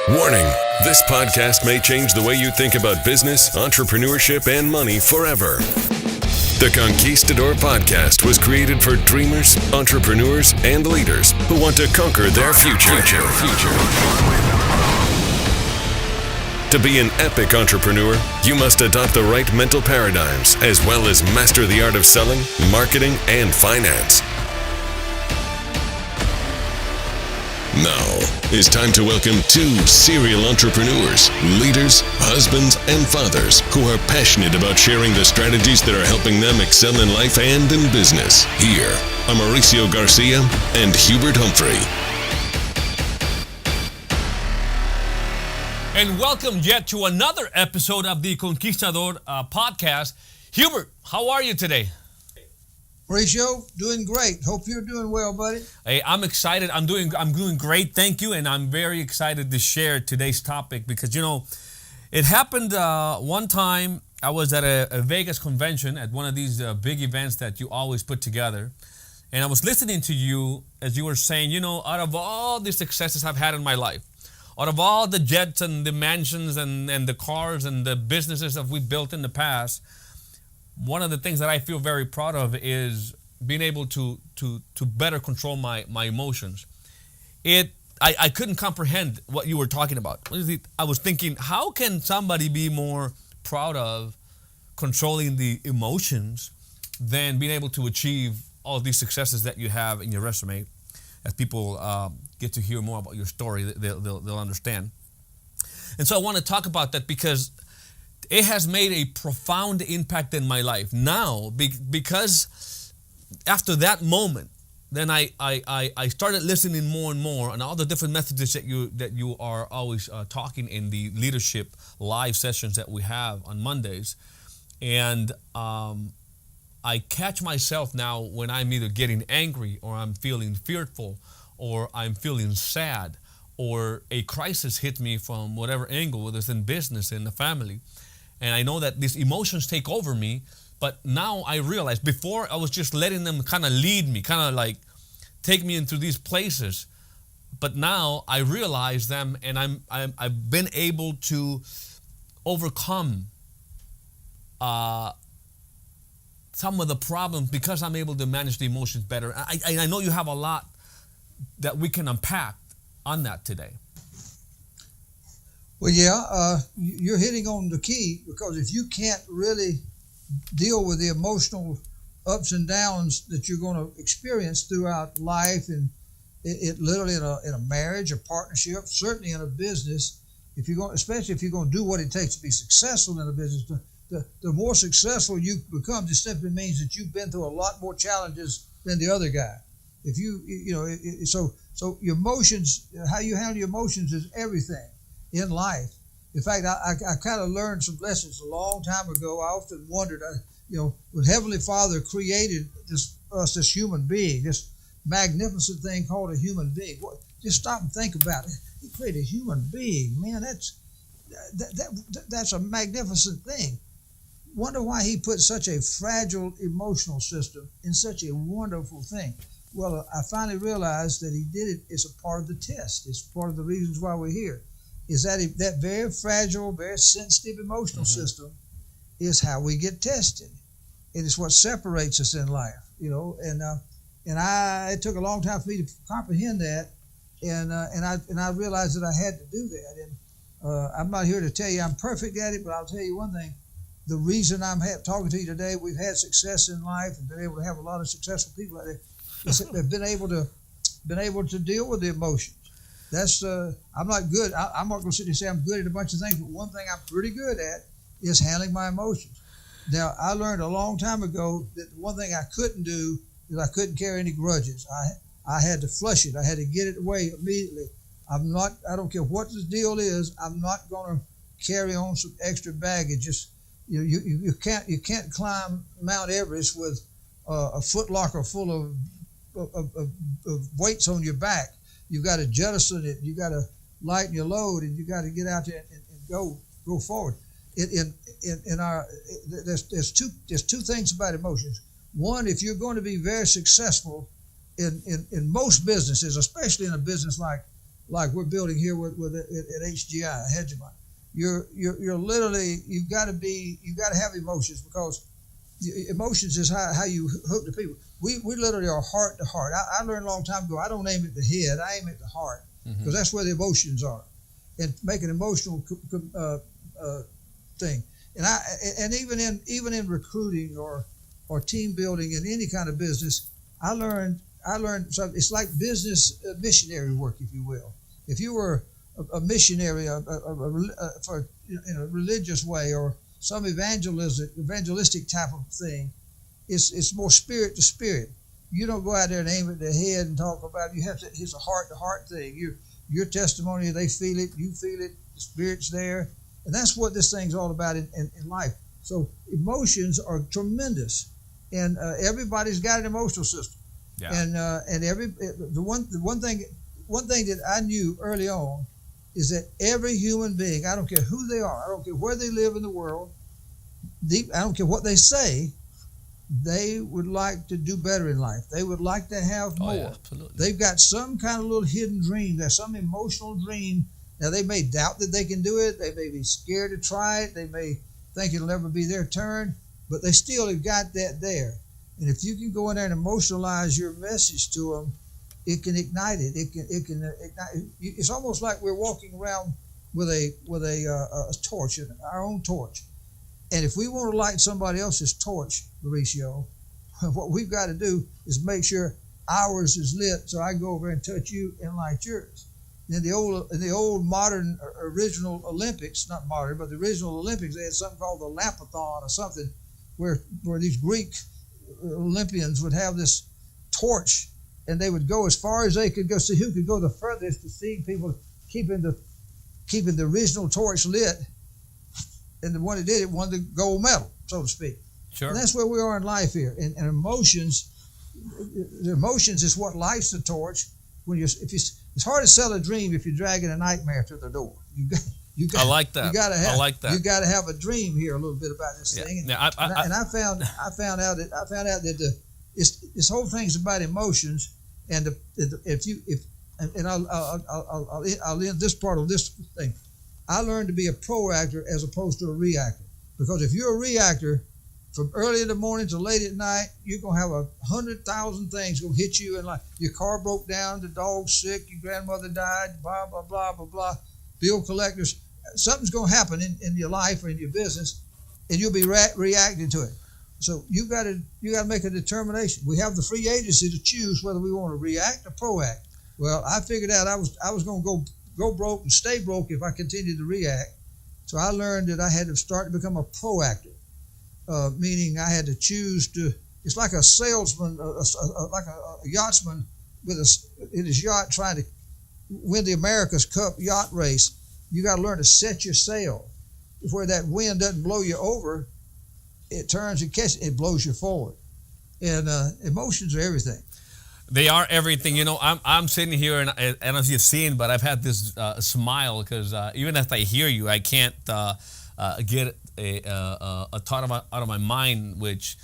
Warning, this podcast may change the way you think about business, entrepreneurship, and money forever. The Conquistador podcast was created for dreamers, entrepreneurs, and leaders who want to conquer their future. To be an epic entrepreneur, you must adopt the right mental paradigms as well as master the art of selling, marketing, and finance. Now, it's time to welcome two serial entrepreneurs, leaders, husbands, and fathers who are passionate about sharing the strategies that are helping them excel in life and in business. Here are Mauricio Garcia and Hubert Humphrey. And welcome yet to another episode of the Conquistador podcast. Hubert, how are you today? Mauricio, doing great. Hope you're doing well, buddy. Hey, I'm excited. I'm doing great, thank you, and I'm very excited to share today's topic because it happened one time. I was at a Vegas convention at one of these big events that you always put together, and I was listening to you as you were saying, out of all the successes I've had in my life, out of all the jets and the mansions and the cars and the businesses that we've built in the past, one of the things that I feel very proud of is being able to better control my emotions. I couldn't comprehend what you were talking about. I was thinking, how can somebody be more proud of controlling the emotions than being able to achieve all these successes that you have in your resume? As people get to hear more about your story, they'll understand. And so I want to talk about that because it has made a profound impact in my life. Now, because after that moment, then I started listening more and more on all the different messages that you are always talking in the leadership live sessions that we have on Mondays. And I catch myself now when I'm either getting angry or I'm feeling fearful or I'm feeling sad or a crisis hit me from whatever angle, whether it's in business, in the family. And I know that these emotions take over me, but now I realize before I was just letting them kind of lead me, kind of like take me into these places. But now I realize them, and I've been able to overcome some of the problems because I'm able to manage the emotions better. I know you have a lot that we can unpack on that today. Well, yeah, you're hitting on the key, because if you can't really deal with the emotional ups and downs that you're going to experience throughout life, and it literally in a marriage, a partnership, certainly in a business, especially if you're going to do what it takes to be successful in a business, the more successful you become just simply means that you've been through a lot more challenges than the other guy. If so your emotions, how you handle your emotions is everything in life. In fact, I kind of learned some lessons a long time ago. I often wondered, when Heavenly Father created us, this human being, this magnificent thing called a human being. Just stop and think about it. He created a human being. Man, that's a magnificent thing. Wonder why He put such a fragile emotional system in such a wonderful thing. Well, I finally realized that He did it as a part of the test. It's part of the reasons why we're here. Is that very fragile, very sensitive emotional system is how we get tested. It is what separates us in life, And it took a long time for me to comprehend that, and I realized that I had to do that. And I'm not here to tell you I'm perfect at it, but I'll tell you one thing: the reason I'm talking to you today, we've had success in life and been able to have a lot of successful people out there, is that they've been able to deal with the emotions. That's I'm not good. I'm not going to sit here and say I'm good at a bunch of things, but one thing I'm pretty good at is handling my emotions. Now, I learned a long time ago that one thing I couldn't do is I couldn't carry any grudges. I had to flush it. I had to get it away immediately. I don't care what the deal is. I'm not going to carry on some extra baggage. Just you can't climb Mount Everest with a footlocker full of weights on your back. You've got to jettison it. You've got to lighten your load, and you've got to get out there and go forward. There's two things about emotions. One, if you're going to be very successful in most businesses, especially in a business like like we're building here with at HGI Hegemon. You're literally you've got to have emotions, because emotions is how you hook the people. We literally are heart to heart. I learned a long time ago, I don't aim at the head, I aim at the heart, because that's where the emotions are, and make an emotional thing. And even in recruiting or team building in any kind of business, I learned something. It's like business missionary work, if you will. If you were a missionary for in a religious way, or some evangelistic type of thing, it's more spirit to spirit. You don't go out there and aim at the head and talk about it. You have to. It's a heart to heart thing. Your testimony, they feel it, you feel it, the spirit's there, and that's what this thing's all about in life. So emotions are tremendous, and everybody's got an emotional system. Yeah. And the one thing that I knew early on is that every human being, I don't care who they are, I don't care where they live in the world, I don't care what they say, they would like to do better in life. They would like to have more. Yeah, absolutely. They've got some kind of little hidden dream. There's some emotional dream. Now, they may doubt that they can do it. They may be scared to try it. They may think it'll never be their turn, but they still have got that there. And if you can go in there and emotionalize your message to them, it can ignite it. It can ignite. It's almost like we're walking around with a torch, our own torch. And if we want to light somebody else's torch, Mauricio, what we've got to do is make sure ours is lit, so I can go over and touch you and light yours. In the old modern original Olympics, not modern, but the original Olympics, they had something called the Lampathon or something, where these Greek Olympians would have this torch, and they would go as far as they could go, see who could go the furthest, to see people keeping the original torch lit. And the one that did it won the gold medal, so to speak. Sure. And that's where we are in life here. And emotions, the emotions is what lights the torch. It's hard to sell a dream if you're dragging a nightmare to the door. I like that. I like that. You got to have a dream here a little bit about this thing. And, Yeah, I found out that this whole thing's about emotions. And I'll end this part of this thing. I learned to be a proactor as opposed to a reactor. Because if you're a reactor, from early in the morning to late at night, you're going to have 100,000 things going to hit you. And like your car broke down, the dog's sick, your grandmother died, blah, blah, blah, blah, blah. Bill collectors. Something's going to happen in your life or in your business, and you'll be reacting to it. So you got to make a determination. We have the free agency to choose whether we want to react or proact. Well, I figured out I was going to go broke and stay broke if I continued to react. So I learned that I had to start to become a proactor, meaning I had to choose to. It's like a salesman, like a yachtsman in his yacht trying to win the America's Cup yacht race. You got to learn to set your sail, where that wind doesn't blow you over. It turns and catches. It blows you forward. And emotions are everything. They are everything. You know, I'm sitting here, and I don't know if you've seen, but I've had this smile, because even as I hear you, I can't get a thought out of my mind, which,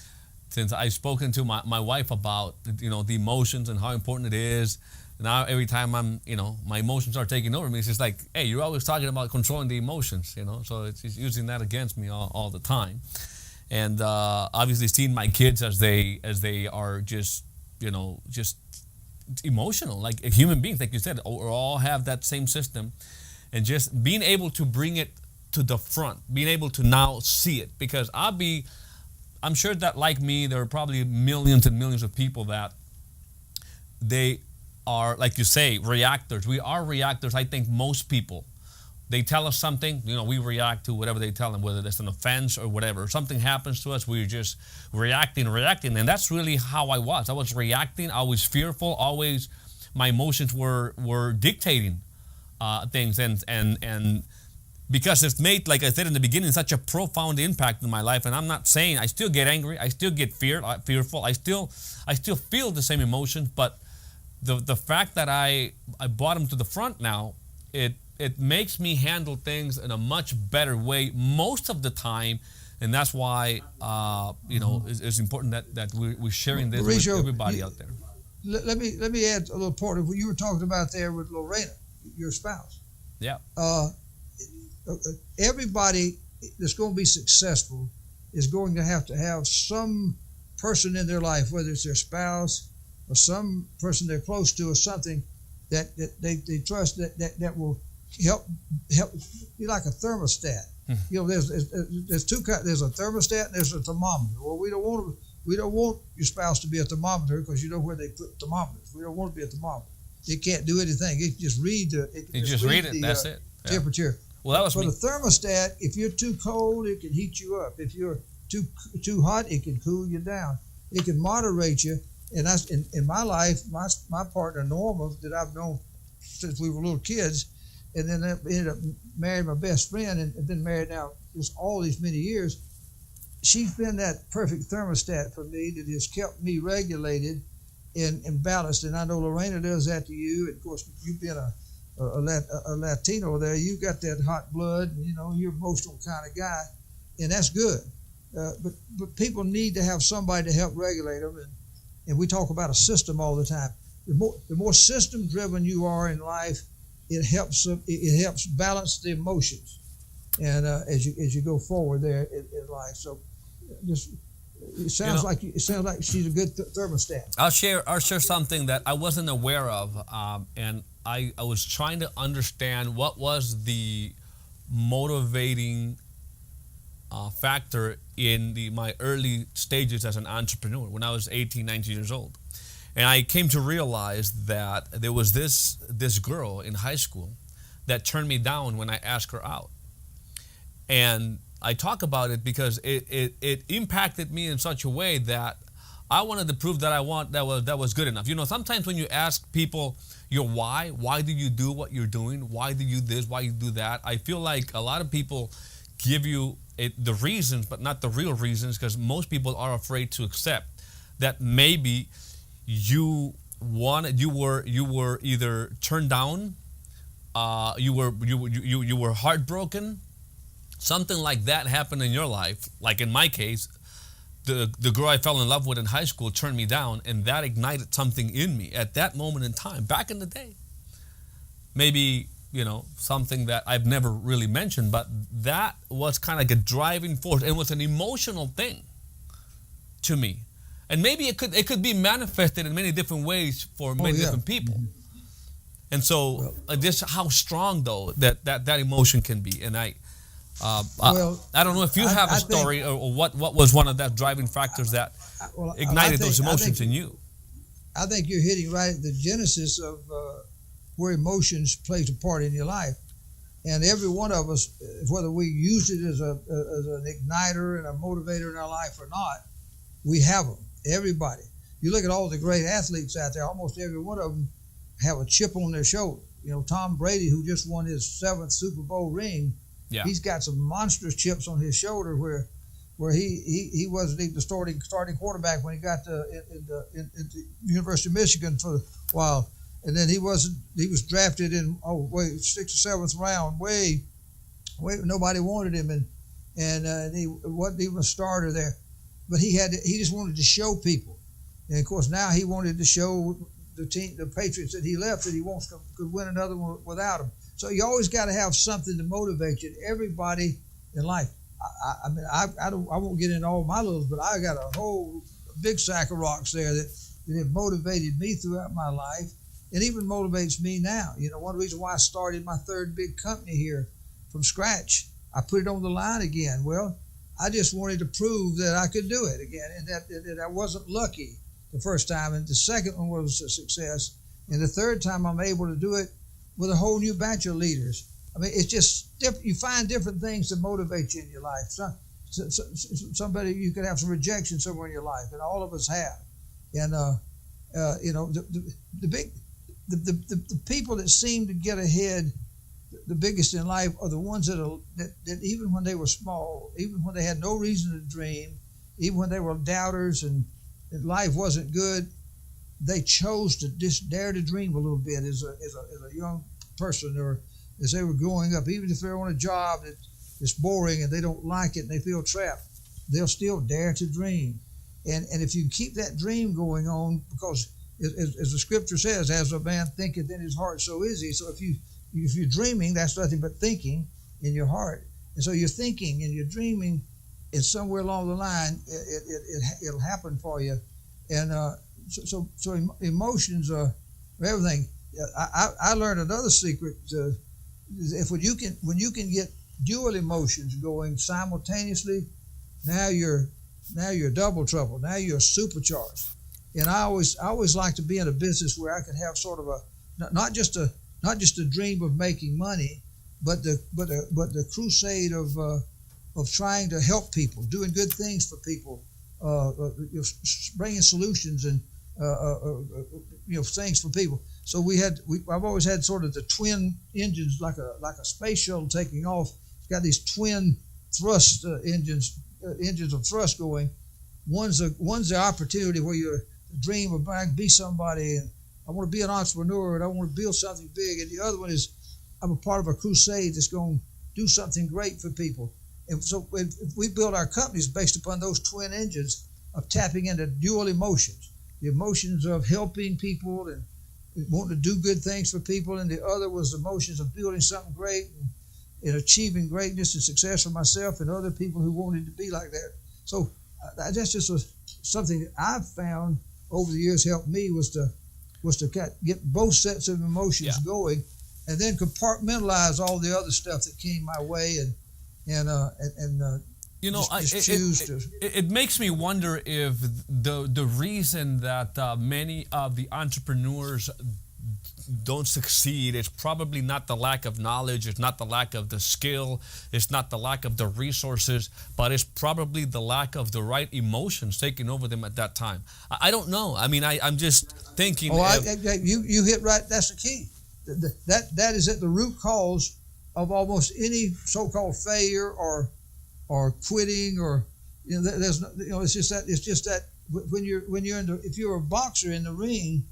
since I've spoken to my wife about, the emotions and how important it is, now every time my emotions are taking over me, it's just like, hey, you're always talking about controlling the emotions, so it's using that against me all the time. And obviously seeing my kids as they are just emotional, like human beings, like you said, we all have that same system, and just being able to bring it to the front, being able to now see it, because I'm sure that, like me, there are probably millions and millions of people that they are, like you say, reactors. We are reactors. I think most people, they tell us something, we react to whatever they tell them, whether it's an offense or whatever. Something happens to us, we're just reacting. And that's really how I was. I was reacting. I was fearful. Always my emotions were dictating things. And because it's made, like I said in the beginning, such a profound impact in my life. And I'm not saying I still get angry. I still get fearful. I still feel the same emotions. But the fact that I brought them to the front now, it makes me handle things in a much better way most of the time, and that's why it's important that we're sharing this with everybody out there. Let me add a little part of what you were talking about there with Lorena. your spouse. Yeah. Everybody that's going to be successful is going to have some person in their life, whether it's their spouse or some person they're close to or something that they trust that will help be like a thermostat. There's two kinds. There's a thermostat and there's a thermometer. Well, we don't want your spouse to be a thermometer because you know where they put thermometers. We don't want it to be a thermometer. It can't do anything. It can just read the That's it. Yeah. temperature. Well, that was for me. the thermostat. If you're too cold, it can heat you up. If you're too hot, it can cool you down. It can moderate you. And in my life, my partner Norma that I've known since we were little kids, and then I ended up marrying my best friend and been married now just all these many years. She's been that perfect thermostat for me that has kept me regulated and balanced. And I know Lorena does that to you. And of course, you being a Latino there, you got that hot blood, and you're an emotional kind of guy, and that's good. But people need to have somebody to help regulate them, and we talk about a system all the time. The more system driven you are in life, it helps balance the emotions, and as you go forward there in life. So it sounds like she's a good thermostat. I'll share something that I wasn't aware of, and I was trying to understand what was the motivating factor in my early stages as an entrepreneur when I was 18, 19 years old. And I came to realize that there was this girl in high school that turned me down when I asked her out. And I talk about it because it impacted me in such a way that I wanted to prove that was good enough. Sometimes when you ask people your why do you do what you're doing? Why do you this? Why you do that? I feel like a lot of people give you the reasons, but not the real reasons, because most people are afraid to accept that maybe you were either turned down, you were heartbroken, something like that happened in your life. Like in my case, the girl I fell in love with in high school turned me down, and that ignited something in me at that moment in time, back in the day. Maybe, something that I've never really mentioned, but that was kind of like a driving force. It was an emotional thing to me. And maybe it could be manifested in many different ways for many different people. Mm-hmm. And so just how strong, though, that emotion can be. And I don't know if you have a story or what was one of that driving factors that ignited those emotions in you. I think you're hitting right at the genesis of where emotions plays a part in your life. And every one of us, whether we use it as an igniter and a motivator in our life or not, we have them. Everybody. You look at all the great athletes out there, almost every one of them have a chip on their shoulder. Tom Brady, who just won his 7th Super Bowl ring, he's got some monstrous chips on his shoulder where he wasn't even the starting quarterback when he got to the University of Michigan for a while. And then he was drafted in 6th or 7th round, way nobody wanted him, and he wasn't even a starter there. But he just wanted to show people, and of course now he wanted to show the Patriots that he left that he could win another one without him. So you always got to have something to motivate you. Everybody in life. I won't get into all my littles, but I got a whole big sack of rocks there that have motivated me throughout my life, and even motivates me now. One reason why I started my 3rd big company here from scratch, I put it on the line again. Well, I just wanted to prove that I could do it again, and that I wasn't lucky the first time, and the second one was a success, and the third time I'm able to do it with a whole new batch of leaders. It's just you find different things to motivate you in your life. Somebody, you could have some rejection somewhere in your life, and all of us have. And the people that seem to get ahead the biggest in life are the ones that even when they were small, even when they had no reason to dream, even when they were doubters and life wasn't good, they chose to just dare to dream a little bit as a young person, or as they were growing up. Even if they're on a job that's boring and they don't like it and they feel trapped, they'll still dare to dream. And if you keep that dream going on, because as the scripture says, as a man thinketh in his heart, so is he. So if if you're dreaming, that's nothing but thinking in your heart. And so you're thinking and you're dreaming, and somewhere along the line, it'll happen for you. And so emotions are everything. I learned another secret. When you can get dual emotions going simultaneously, now you're double trouble. Now you're supercharged. And I always like to be in a business where I could have sort of not just a dream of making money, but the crusade of trying to help people, doing good things for people, bringing solutions and things for people. So I've always had sort of the twin engines, like a space shuttle taking off. It's got these twin thrust engines of thrust going. One's the opportunity where you dream of I can be somebody, and I want to be an entrepreneur, and I want to build something big. And the other one is I'm a part of a crusade that's going to do something great for people. And so we build our companies based upon those twin engines of tapping into dual emotions, the emotions of helping people and wanting to do good things for people, and the other was the emotions of building something great and achieving greatness and success for myself and other people who wanted to be like that. So that's just something that I've found over the years helped me was to get both sets of emotions going, and then compartmentalize all the other stuff that came my way and it makes me wonder if the reason that many of the entrepreneurs don't succeed is probably not the lack of knowledge, it's not the lack of the skill, it's not the lack of the resources, but it's probably the lack of the right emotions taking over them at that time. I don't know. I mean, I'm just thinking. You hit right. That's the key. That is at the root cause of almost any so-called failure or quitting, or it's just that when you're if you're a boxer in the ring,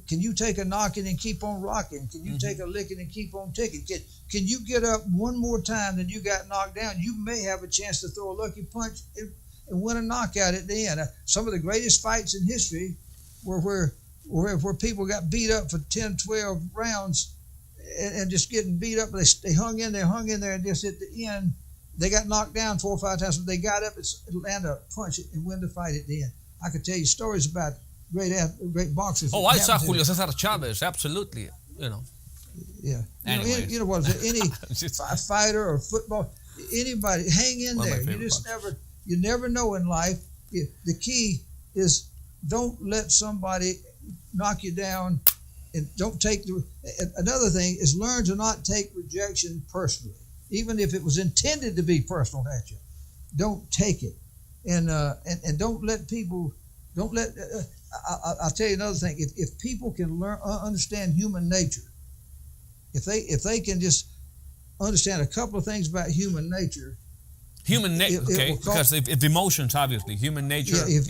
can you take a knocking and keep on rocking? Can you take a licking and keep on ticking? Can you get up one more time than you got knocked down? You may have a chance to throw a lucky punch and win a knockout at the end. Some of the greatest fights in history were where people got beat up for 10, 12 rounds and just getting beat up. They hung in there, and just at the end, they got knocked down 4 or 5 times, but they got up and landed a punch and win the fight at the end. I could tell you stories about great boxers. Oh, I saw Julio Cesar Chavez, absolutely. Yeah. Anyway. What is it? Any fighter or football, anybody, hang in there. You never know in life. The key is don't let somebody knock you down, and don't take another thing is learn to not take rejection personally, even if it was intended to be personal at you. Don't take it, and don't let people. I'll tell you another thing. If people can understand human nature, if they can just understand a couple of things about human nature. Because if emotions, obviously, human nature. Yeah,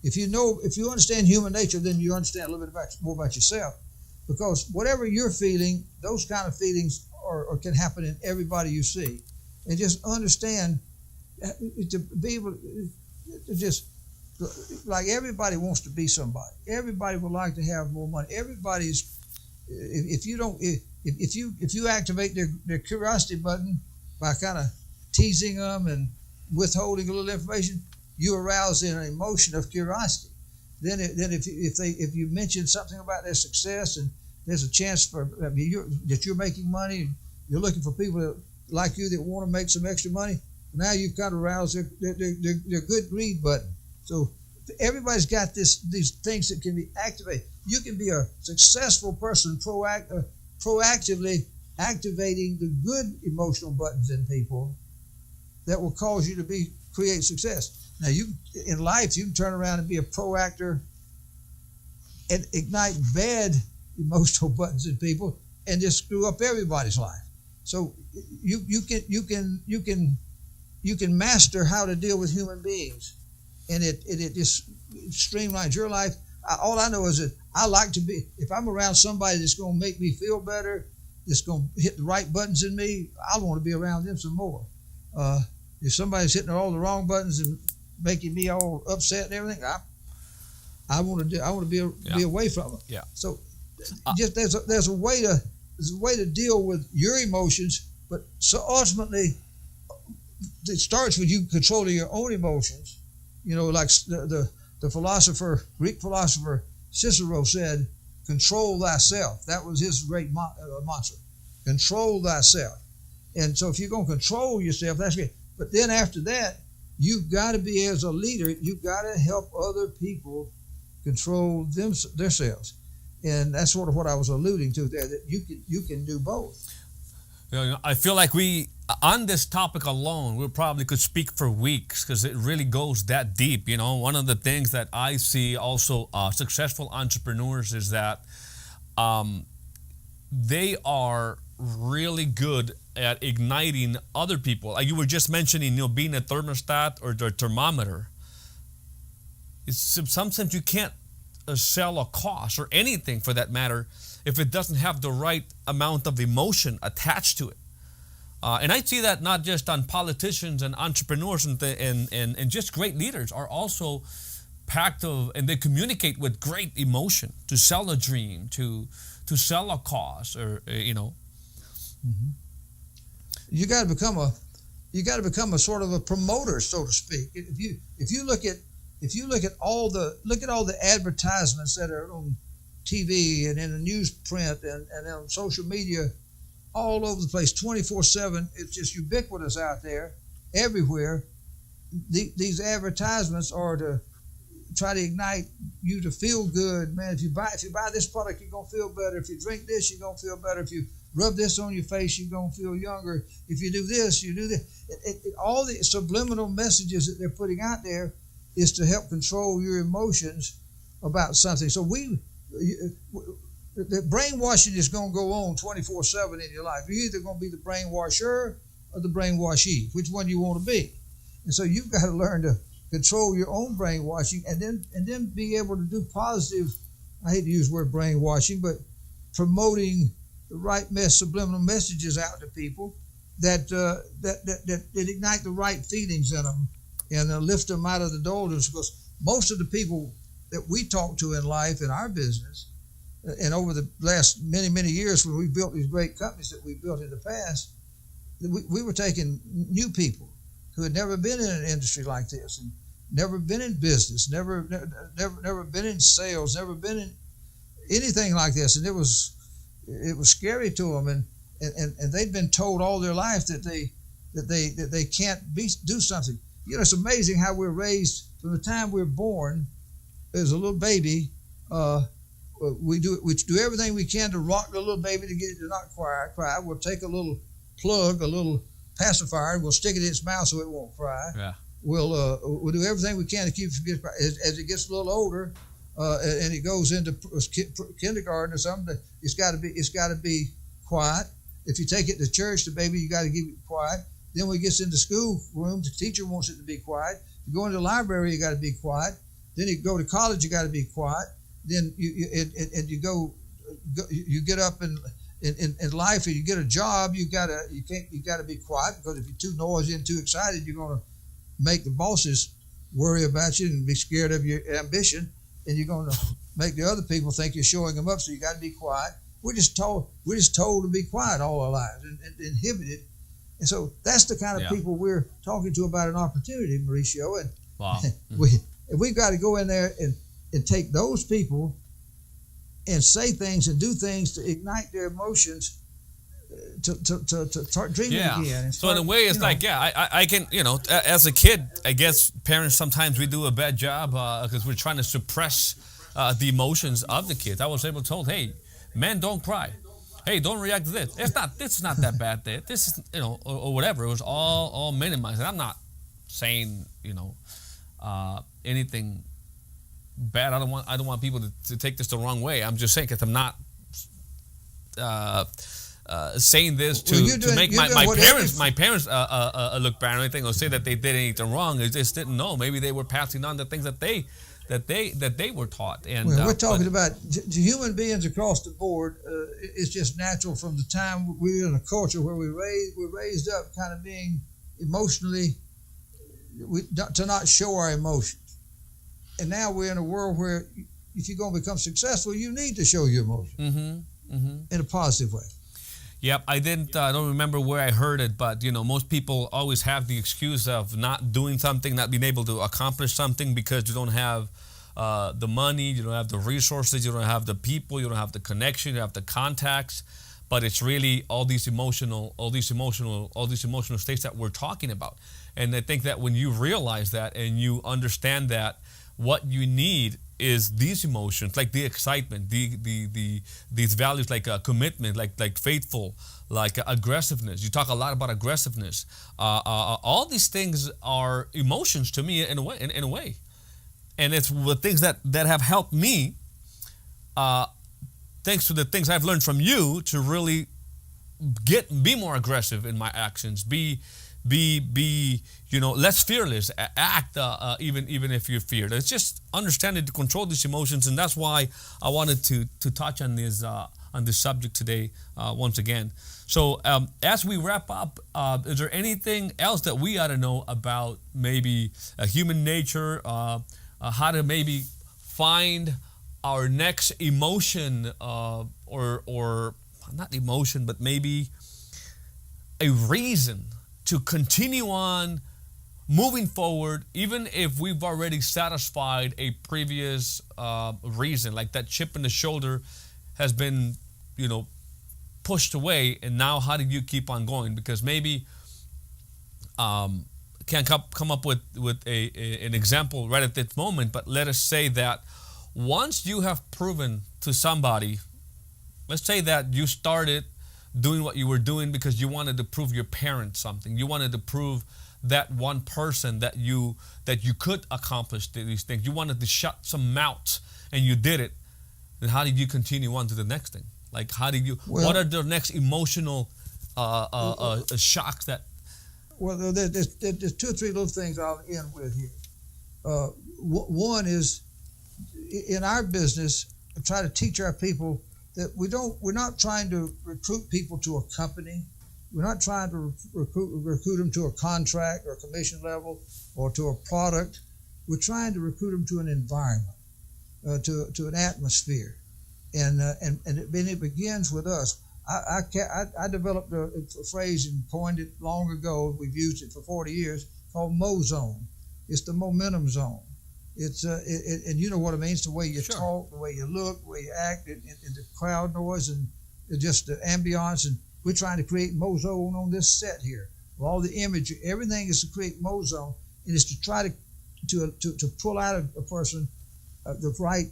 if you understand human nature, then you understand a little bit more about yourself. Because whatever you're feeling, those kind of feelings can happen in everybody you see, and just understand to be able to just like everybody wants to be somebody. Everybody would like to have more money. Everybody's if you activate their curiosity button by kind of teasing them and withholding a little information, you arouse an emotion of curiosity. Then if you mention something about their success and there's a chance that you're making money and you're looking for people like you that want to make some extra money, now you've kind of aroused their good greed button. So everybody's got these things that can be activated. You can be a successful person proactively activating the good emotional buttons in people that will cause you to create success. Now, in life, you can turn around and be a pro-actor and ignite bad emotional buttons in people and just screw up everybody's life. So you can master how to deal with human beings, and it just streamlines your life. All I know is that I like to be. If I'm around somebody that's going to make me feel better, that's going to hit the right buttons in me, I want to be around them some more. If somebody's hitting all the wrong buttons and making me all upset and everything, I want to be away from it. Yeah. So just there's a way to deal with your emotions, but so ultimately it starts with you controlling your own emotions. Like the Greek philosopher Cicero said, "Control thyself." That was his great mantra. Control thyself. And so if you're going to control yourself, that's great. But then after that, you've got to be, as a leader, you've got to help other people control themselves. And that's sort of what I was alluding to there, that you can do both. I feel like on this topic alone, we probably could speak for weeks because it really goes that deep. One of the things that I see also successful entrepreneurs is that they are really good at igniting other people. Like you were just mentioning, being a thermostat or the thermometer. It's, in some sense, you can't sell a cause or anything for that matter if it doesn't have the right amount of emotion attached to it. And I see that not just on politicians and entrepreneurs and just great leaders are also packed of, and they communicate with great emotion to sell a dream, to sell a cause, or Mm-hmm. You got to become a sort of a promoter, so to speak. If you look at all the advertisements that are on TV and in the newsprint and on social media, all over the place, 24/7, it's just ubiquitous out there, everywhere. These advertisements are to try to ignite you to feel good, man. If you buy this product, you're gonna feel better. If you drink this, you're gonna feel better. If you rub this on your face, you're gonna feel younger. If you do this, you do this. All the subliminal messages that they're putting out there is to help control your emotions about something. So the brainwashing is going to go on 24/7 in your life. You're either going to be the brainwasher or the brainwashee. Which one do you want to be? And so you've got to learn to control your own brainwashing, and then be able to do positive. I hate to use the word brainwashing, but promoting the right subliminal messages out to people that ignite the right feelings in them and lift them out of the doldrums. Because most of the people that we talk to in life, in our business, and over the last many years when we built these great companies that we built in the past, we were taking new people who had never been in an industry like this, and never been in business, never been in sales, never been in anything like this, and it was scary to them, and they'd been told all their life that they can't do something. It's amazing how we're raised from the time we're born as a little baby. We do everything we can to rock the little baby to get it to not cry. We'll take a little plug, a little pacifier, and we'll stick it in its mouth so it won't cry. Yeah. We'll do everything we can to keep it from getting cry. As it gets a little older, and it goes into kindergarten or something, it's got to be quiet. If you take it to church, the baby, you got to keep it quiet. Then when it gets into school room, the teacher wants it to be quiet. You go into the library, you got to be quiet. Then you go to college, you got to be quiet. Then you get up in life, and you get a job. You got to be quiet, because if you're too noisy and too excited, you're going to make the bosses worry about you and be scared of your ambition, and you're going to make the other people think you're showing them up. So you got to be quiet. We're just told to be quiet all our lives and inhibited. And so that's the kind of people we're talking to about an opportunity, Mauricio. And wow. we've got to go in there and take those people and say things and do things to ignite their emotions to start dreaming again. And so in a way, it's like, I can, as a kid, I guess parents sometimes we do a bad job because we're trying to suppress the emotions of the kids. I was able to told, hey, men, don't cry. Hey, don't react to this. It's not that bad. This is, or whatever. It was all minimized. And I'm not saying, anything bad. I don't want people to take this the wrong way. I'm just saying, because I'm not saying this to make my parents look bad or anything, or say that they did anything wrong. They just didn't know. Maybe they were passing on the things that they were taught. And we're talking about human beings across the board. It's just natural from the time we're in a culture where we're raised up kind of being emotionally, to not show our emotions. And now we're in a world where if you're going to become successful, you need to show your emotion in a positive way. Yep, I don't remember where I heard it, but most people always have the excuse of not doing something, not being able to accomplish something because you don't have the money, you don't have the resources, you don't have the people, you don't have the connection, you have the contacts. But it's really all these emotional states that we're talking about. And I think that when you realize that and you understand that what you need is these emotions, like the excitement, these values like commitment, like faithful, like aggressiveness. You talk a lot about aggressiveness. All these things are emotions to me in a way. And it's the things that have helped me, thanks to the things I've learned from you, to really be more aggressive in my actions, be less fearless, act even if you're feared. It's just understanding to control these emotions, and that's why I wanted to touch on this subject today once again. So as we wrap up, is there anything else that we ought to know about maybe human nature, how to maybe find our next emotion, or not emotion, but maybe a reason to continue on moving forward, even if we've already satisfied a previous reason, like that chip in the shoulder has been, pushed away, and now how do you keep on going? Because maybe can't come up with an example right at this moment, but let us say that once you have proven to somebody, let's say that you started doing what you were doing because you wanted to prove your parents something. You wanted to prove that one person that you could accomplish these things. You wanted to shut some mouths, and you did it. Then how did you continue on to the next thing? Like, how did you? What are the next emotional shocks that? Well, there's 2 or 3 little things I'll end with here. One is, in our business, I try to teach our people that we're not trying to recruit people to a company. We're not trying to recruit them to a contract or a commission level or to a product. We're trying to recruit them to an environment, to an atmosphere, and it begins with us. I developed a phrase and coined it long ago. We've used it for 40 years, called Mo Zone. It's the momentum zone. It's and you know what it means, the way you talk, the way you look, the way you act, and the crowd noise, and just the ambiance. And we're trying to create Mo Zone on this set here. With all the imagery, everything is to create Mo Zone, and it's to try to pull out of a person the right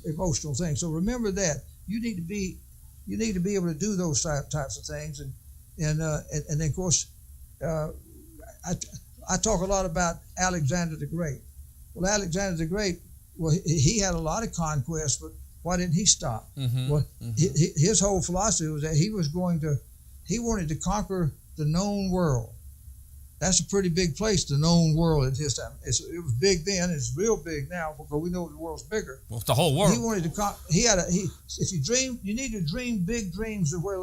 emotional thing. So remember that you need to be able to do those types of things, and then of course I talk a lot about Alexander the Great. Well, Alexander the Great, he had a lot of conquests, but why didn't he stop? His whole philosophy was that he wanted to conquer the known world. That's a pretty big place, the known world at his time. It was big then, it's real big now, because we know the world's bigger. Well, the whole world. He wanted to if you dream, you need to dream big dreams, where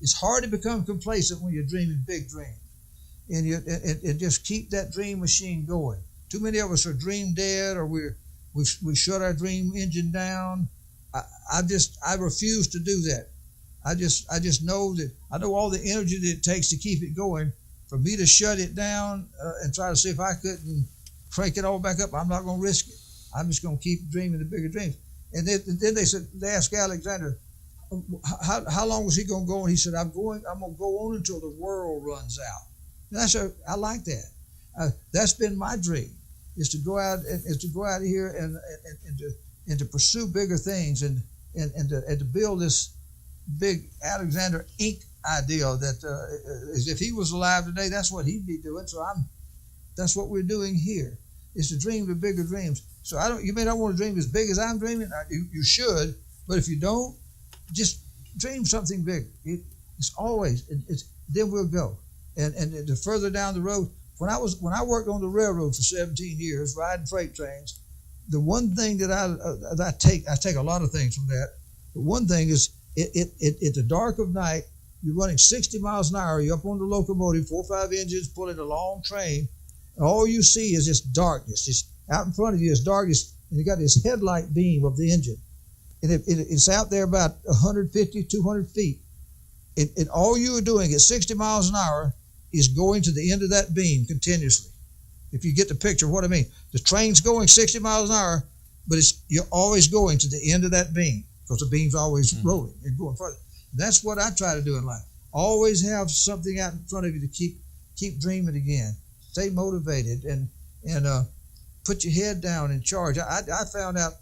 it's hard to become complacent when you're dreaming big dreams. And just keep that dream machine going. Too many of us are dream dead, or we shut our dream engine down. I refuse to do that. I just know that I know all the energy that it takes to keep it going. For me to shut it down and try to see if I couldn't crank it all back up, I'm not going to risk it. I'm just going to keep dreaming the bigger dreams. And then they asked Alexander, how long was he going to go? And he said, I'm going to go on until the world runs out. And I like that. That's been my dream, is to go out here and to pursue bigger things and to build this big Alexander Inc. idea that as if he was alive today, that's what he'd be doing. So that's what we're doing here, is to dream the bigger dreams. So you may not want to dream as big as I'm dreaming. You should, but if you don't, just dream something bigger. It's always then we'll go. And the further down the road, when I worked on the railroad for 17 years, riding freight trains, the one thing that I take a lot of things from that. But one thing is, at the dark of night, you're running 60 miles an hour. You're up on the locomotive, 4 or 5 engines pulling a long train, and all you see is just darkness, just out in front of you is darkest, and you got this headlight beam of the engine. And it's out there about 150, 200 feet. And all you are doing at 60 miles an hour is going to the end of that beam continuously. If you get the picture of what I mean. The train's going 60 miles an hour, but you're always going to the end of that beam because the beam's always rolling and going further. And that's what I try to do in life. Always have something out in front of you to keep dreaming again. Stay motivated and put your head down and charge. I found out,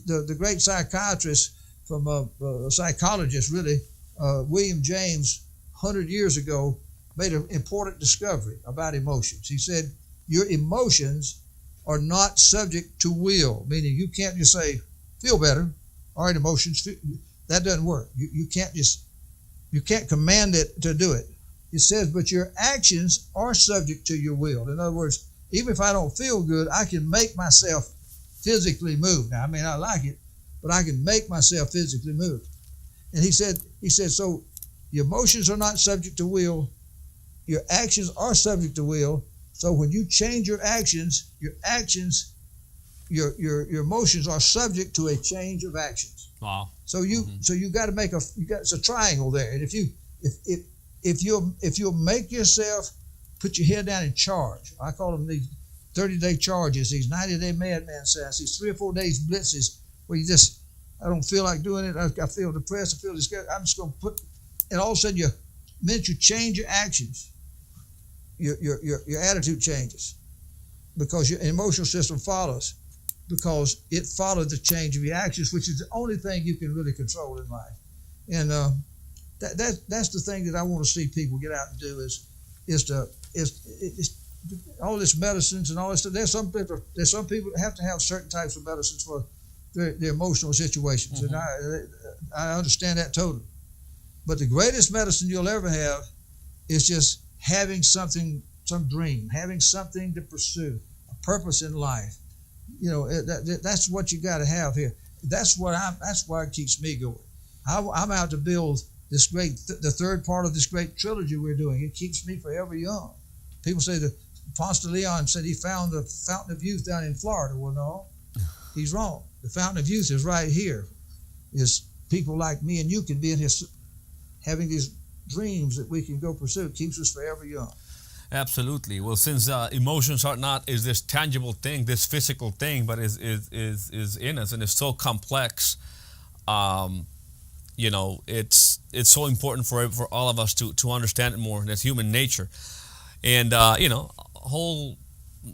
the great psychiatrist from a psychologist, really, William James, 100 years ago, made an important discovery about emotions. He said, your emotions are not subject to will, meaning you can't just say, feel better. All right, emotions, that doesn't work. You can't command it to do it. It says, but your actions are subject to your will. In other words, even if I don't feel good, I can make myself physically move. Now, I mean, I like it, but I can make myself physically move. And he said, so your emotions are not subject to will. Your actions are subject to will. So when you change your actions, your emotions are subject to a change of actions. Wow. So you got to make it's a triangle there. And if you'll make yourself put your head down and charge. I call them these 30-day charges, these 90-day madman sessions, these 3 or 4 days blitzes where I don't feel like doing it. I feel depressed. I feel discouraged. I'm just going to and all of a sudden, the minute you change your actions, your attitude changes because your emotional system follows, because it follows the change of your actions, which is the only thing you can really control in life. And that's the thing that I want to see people get out and do is all this medicines and all this stuff. There's some people that have to have certain types of medicines for their emotional situations, and I understand that totally. But the greatest medicine you'll ever have is just having some dream, having something to pursue, a purpose in life. You know, that's what you got to have here. That's why it keeps me going. I'm out to build the third part of this great trilogy we're doing. It keeps me forever young. People say that Ponce de Leon said he found the fountain of youth down in Florida. Well, no, he's wrong. The fountain of youth is right here. Is people like me and you can be in here having these dreams that we can go pursue. It keeps us forever young. Absolutely. Well, since emotions are not is this tangible thing, this physical thing, but is in us and is so complex. You know, it's so important for all of us to understand it more. That's human nature, and you know,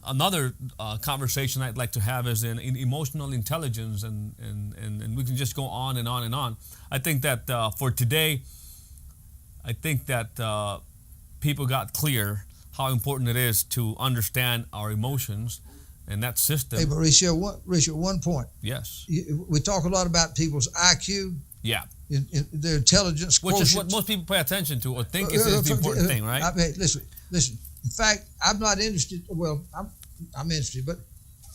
another conversation I'd like to have is in emotional intelligence, and we can just go on and on and on. I think that for today, people got clear how important it is to understand our emotions and that system. Hey, Mauricio, one point. Yes. We talk a lot about people's IQ. Yeah. Their intelligence quotient. Which is what most people pay attention to or think is the important thing, right? Listen. In fact, I'm not interested. Well, I'm interested, but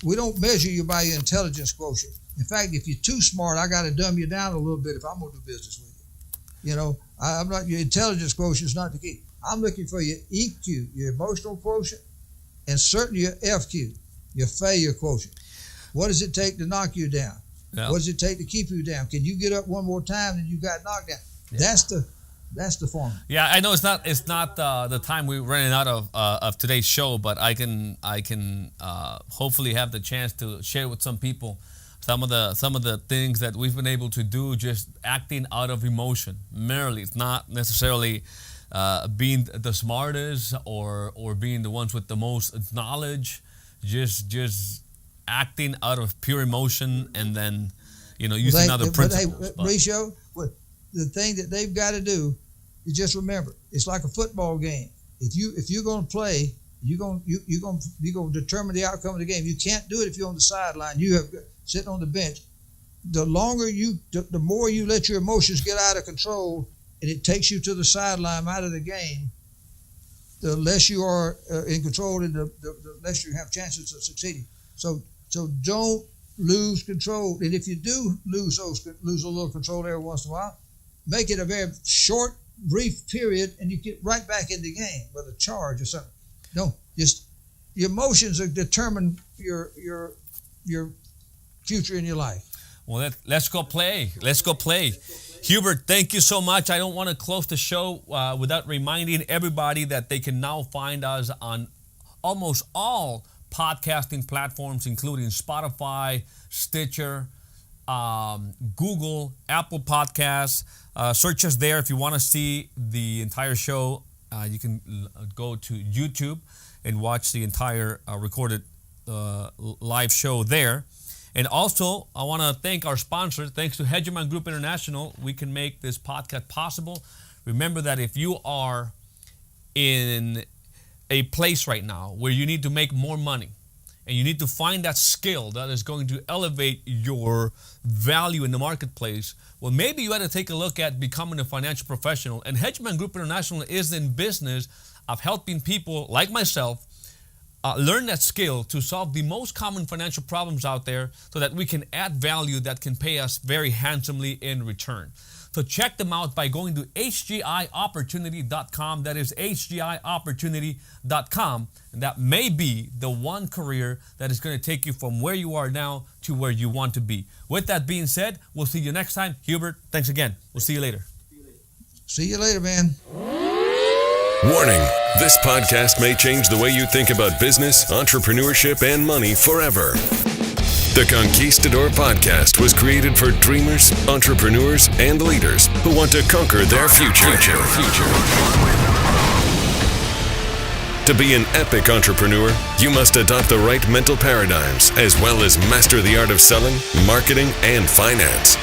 we don't measure you by your intelligence quotient. In fact, if you're too smart, I got to dumb you down a little bit if I'm going to do business with you. You know, I'm not. Your intelligence quotient is not the key. I'm looking for your EQ, your emotional quotient, and certainly your FQ, your failure quotient. What does it take to knock you down? Yeah. What does it take to keep you down? Can you get up one more time and you got knocked down? Yeah. That's the formula. Yeah, I know it's not the time we're running out of today's show, but I can hopefully have the chance to share with some people some of the things that we've been able to do just acting out of emotion merely. It's not necessarily being the smartest or being the ones with the most knowledge, just acting out of pure emotion and then, you know, using other principles. But hey, Mauricio, the thing that they've got to do is just remember, it's like a football game. If you're going to play, you're going to determine the outcome of the game. You can't do it if you're on the sideline. You have sitting on the bench. The more you let your emotions get out of control, and it takes you to the sideline out of the game, the less you are in control and the less you have chances of succeeding. So don't lose control. And if you do lose a little control every once in a while, make it a very short, brief period, and you get right back in the game with a charge or something. Your emotions are determined your future in your life. Well, let's go play. Let's go play. Hubert, thank you so much. I don't want to close the show without reminding everybody that they can now find us on almost all podcasting platforms, including Spotify, Stitcher, Google, Apple Podcasts. Search us there. If you want to see the entire show, you can go to YouTube and watch the entire recorded live show there. And also, I want to thank our sponsors. Thanks to Hegemon Group International, we can make this podcast possible. Remember that if you are in a place right now where you need to make more money and you need to find that skill that is going to elevate your value in the marketplace, well, maybe you ought to take a look at becoming a financial professional. And Hegemon Group International is in business of helping people like myself learn that skill to solve the most common financial problems out there so that we can add value that can pay us very handsomely in return. So check them out by going to HGIopportunity.com. That is HGIopportunity.com. And that may be the one career that is going to take you from where you are now to where you want to be. With that being said, we'll see you next time. Hubert, thanks again. We'll see you later. See you later, man. Warning, this podcast may change the way you think about business, entrepreneurship, and money forever. The Conquistador Podcast was created for dreamers, entrepreneurs, and leaders who want to conquer their future. To be an epic entrepreneur, you must adopt the right mental paradigms as well as master the art of selling, marketing, and finance.